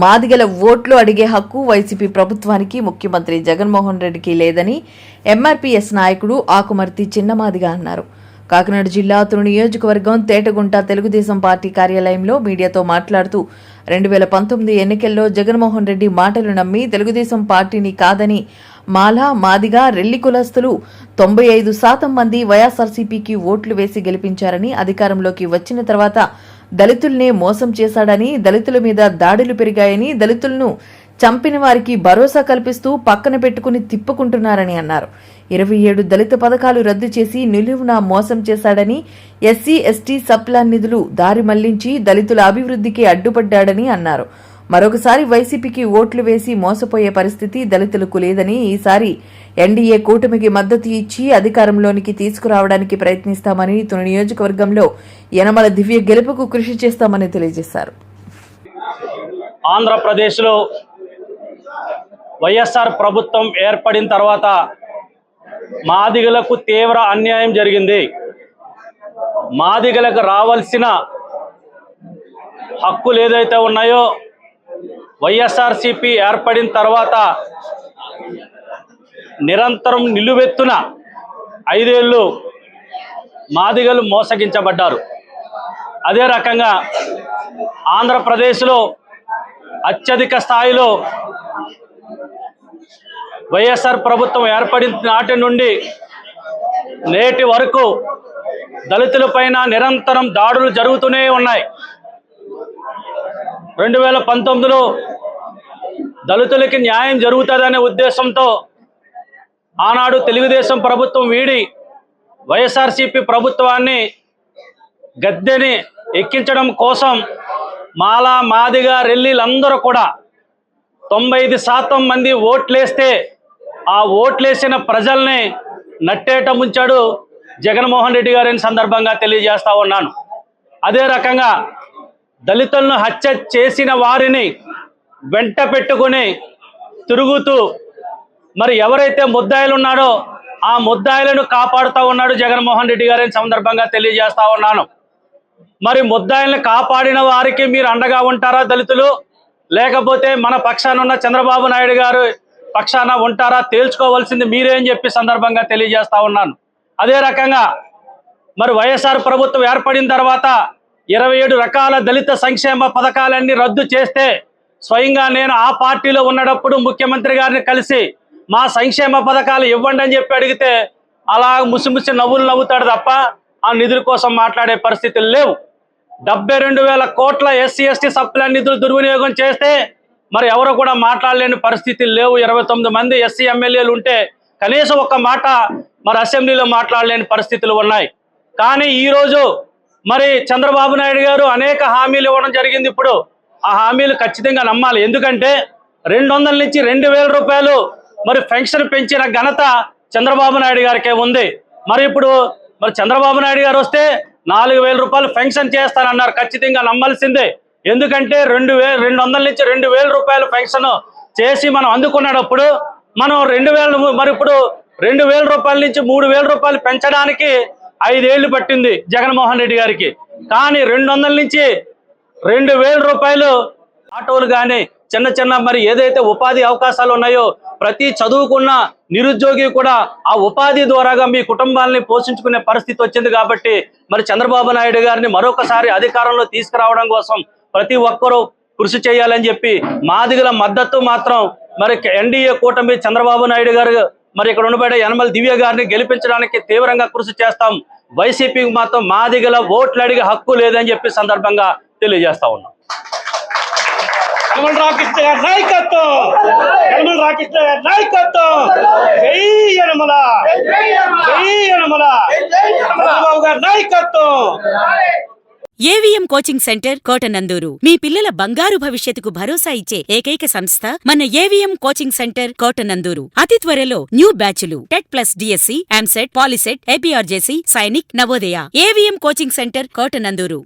మాదిగల ఓట్లు అడిగే హక్కు వైసీపీ ప్రభుత్వానికి ముఖ్యమంత్రి జగన్మోహన్ రెడ్డికి లేదని ఎంఆర్పీఎస్ నాయకుడు ఆకుమర్తి చిన్నమాదిగ అన్నారు. కాకినాడ జిల్లా తుని నియోజకవర్గం తేటగుంట తెలుగుదేశం పార్టీ కార్యాలయంలో మీడియాతో మాట్లాడుతూ 2019 ఎన్నికల్లో జగన్మోహన్ రెడ్డి మాటలు నమ్మి తెలుగుదేశం పార్టీని కాదని మాలా మాదిగ రెల్లి కులస్తులు 95% మంది వైఎస్ఆర్సీపీకి ఓట్లు వేసి గెలిపించారని, అధికారంలోకి వచ్చిన తర్వాత దళితుల్నే మోసం చేశాడని, దళితుల మీద దాడులు పెరిగాయని, దళితులను చంపిన వారికి భరోసా కల్పిస్తూ పక్కన పెట్టుకుని తిప్పుకుంటున్నారని అన్నారు. 27 దళిత పథకాలు రద్దు చేసి నిలువునా మోసం చేశాడని, ఎస్సీ ఎస్టీ సప్లాన్ నిధులు దారి మళ్లించి దళితుల అభివృద్ధికి అడ్డుపడ్డాడని అన్నారు. మరొకసారి వైసీపీకి ఓట్లు వేసి మోసపోయే పరిస్థితి దళితులకు లేదని, ఈసారి ఎన్డీఏ కూటమికి మద్దతు ఇచ్చి అధికారంలోనికి తీసుకురావడానికి ప్రయత్నిస్తామని, తుని నియోజకవర్గంలో యనమల దివ్య గెలుపుకు కృషి చేస్తామని తెలియజేశారు. ఆంధ్రప్రదేశ్లో వైఎస్ఆర్ ప్రభుత్వం ఏర్పడిన తర్వాత మాదిగలకు తీవ్ర అన్యాయం జరిగింది. మాదిగలకు రావాల్సిన హక్కులు ఏదైతే ఉన్నాయో వైఎస్ఆర్సీపీ ఏర్పడిన తర్వాత నిరంతరం నిలువెత్తున 5 ఏళ్ళు మాదిగలు మోసగించబడ్డారు. అదే రకంగా ఆంధ్రప్రదేశ్లో అత్యధిక స్థాయిలో వైఎస్ఆర్ ప్రభుత్వం ఏర్పడిన నాటి నుండి నేటి వరకు దళితులపైన నిరంతరం దాడులు జరుగుతూనే ఉన్నాయి. 2019లో దళితులకి న్యాయం జరుగుతుందనే ఉద్దేశంతో ఆనాడు తెలుగుదేశం ప్రభుత్వం వీడి వైఎస్ఆర్సీపీ ప్రభుత్వాన్ని గద్దెని ఎక్కించడం కోసం మాలా మాదిగ రెల్లీలందరూ కూడా 95% మంది ఓట్లేస్తే ఆ ఓట్లేసిన ప్రజల్ని నట్టేట ముంచాడు జగన్మోహన్ రెడ్డి గారిని సందర్భంగా తెలియజేస్తా ఉన్నాను. అదే రకంగా దళితులను హత్య చేసిన వారిని వెంట పెట్టుకుని తిరుగుతూ మరి ఎవరైతే ముద్దాయిలు ఉన్నాడో ఆ ముద్దాయిలను కాపాడుతూ ఉన్నాడు జగన్మోహన్ రెడ్డి గారిని సందర్భంగా తెలియజేస్తా ఉన్నాను. మరి ముద్దాయిలను కాపాడిన వారికి మీరు అండగా ఉంటారా దళితులు, లేకపోతే మన పక్షాన ఉన్న చంద్రబాబు నాయుడు గారు పక్షాన ఉంటారా తేల్చుకోవాల్సింది మీరే అని చెప్పి సందర్భంగా తెలియజేస్తా ఉన్నాను. అదే రకంగా మరి వైఎస్ఆర్ ప్రభుత్వం ఏర్పడిన తర్వాత 27 రకాల దళిత సంక్షేమ పథకాలన్నీ రద్దు చేస్తే స్వయంగా నేను ఆ పార్టీలో ఉన్నప్పుడు ముఖ్యమంత్రి గారిని కలిసి మా సంక్షేమ పథకాలు ఇవ్వండి అని చెప్పి అడిగితే అలా ముసిముసి నవ్వులు నవ్వుతాడు తప్ప ఆ నిధుల కోసం మాట్లాడే పరిస్థితులు లేవు. 72,000 కోట్ల ఎస్సీ ఎస్టీ సప్లాన్ నిధులు దుర్వినియోగం చేస్తే మరి ఎవరు కూడా మాట్లాడలేని పరిస్థితులు లేవు. 29 మంది ఎస్సీ ఎమ్మెల్యేలు ఉంటే కనీసం ఒక్క మాట మరి అసెంబ్లీలో మాట్లాడలేని పరిస్థితులు ఉన్నాయి. కానీ ఈరోజు మరి చంద్రబాబు నాయుడు గారు అనేక హామీలు ఇవ్వడం జరిగింది. ఇప్పుడు ఆ హామీలు ఖచ్చితంగా నమ్మాలి. ఎందుకంటే 200 నుంచి 2,000 రూపాయలు మరి పెన్షన్ పెంచిన ఘనత చంద్రబాబు నాయుడు గారికే ఉంది. మరి ఇప్పుడు మరి చంద్రబాబు నాయుడు గారు వస్తే 4,000 రూపాయలు పెన్షన్ చేస్తానన్నారు. ఖచ్చితంగా నమ్మాల్సిందే. ఎందుకంటే 200 నుంచి 2,000 రూపాయలు పెన్షన్ చేసి మనం అందుకున్నప్పుడు మనం 2,000 మరి ఇప్పుడు 2,000 రూపాయల నుంచి 3,000 రూపాయలు పెంచడానికి 5 ఏళ్లు పట్టింది జగన్మోహన్ రెడ్డి గారికి. కానీ 200 నుంచి 2,000 రూపాయలు ఆటోలు కానీ చిన్న చిన్న మరి ఏదైతే ఉపాధి అవకాశాలు ఉన్నాయో ప్రతి చదువుకున్న నిరుద్యోగి కూడా ఆ ఉపాధి ద్వారాగా మీ కుటుంబాలని పోషించుకునే పరిస్థితి వచ్చింది. కాబట్టి మరి చంద్రబాబు నాయుడు గారిని మరొకసారి అధికారంలో తీసుకురావడం కోసం ప్రతి ఒక్కరూ కృషి చేయాలని చెప్పి మాదిగల మద్దతు మాత్రం మరి ఎన్డీఏ కూటమి చంద్రబాబు నాయుడు గారు మరి ఇక్కడ ఉండబడే యనమల దివ్య గారిని గెలిపించడానికి తీవ్రంగా కృషి చేస్తాం. వైసీపీకి మాత్రం మాదిగల ఓట్లు అడిగే హక్కు లేదని చెప్పి సందర్భంగా తెలియజేస్తా ఉన్నాం. యనమల రామకృష్ణ గారి నాయకత్వం, యనమల రామకృష్ణ గారి నాయకత్వం, జై యనమల, జై యనమల, చంద్రబాబు గారి నాయకత్వం. ఏవిఎం కోచింగ్ సెంటర్ కోటనందూరు మీ పిల్లల బంగారు భవిష్యత్తుకు భరోసా ఇచ్చే ఏకైక సంస్థ మన ఏవిఎం కోచింగ్ సెంటర్ కోటనందూరు. అతి త్వరలో న్యూ బ్యాచ్లు TET plus DSC, EAMCET, Polycet, APRJC, Sainik, Navodaya. AVM coaching centre Kotananduru.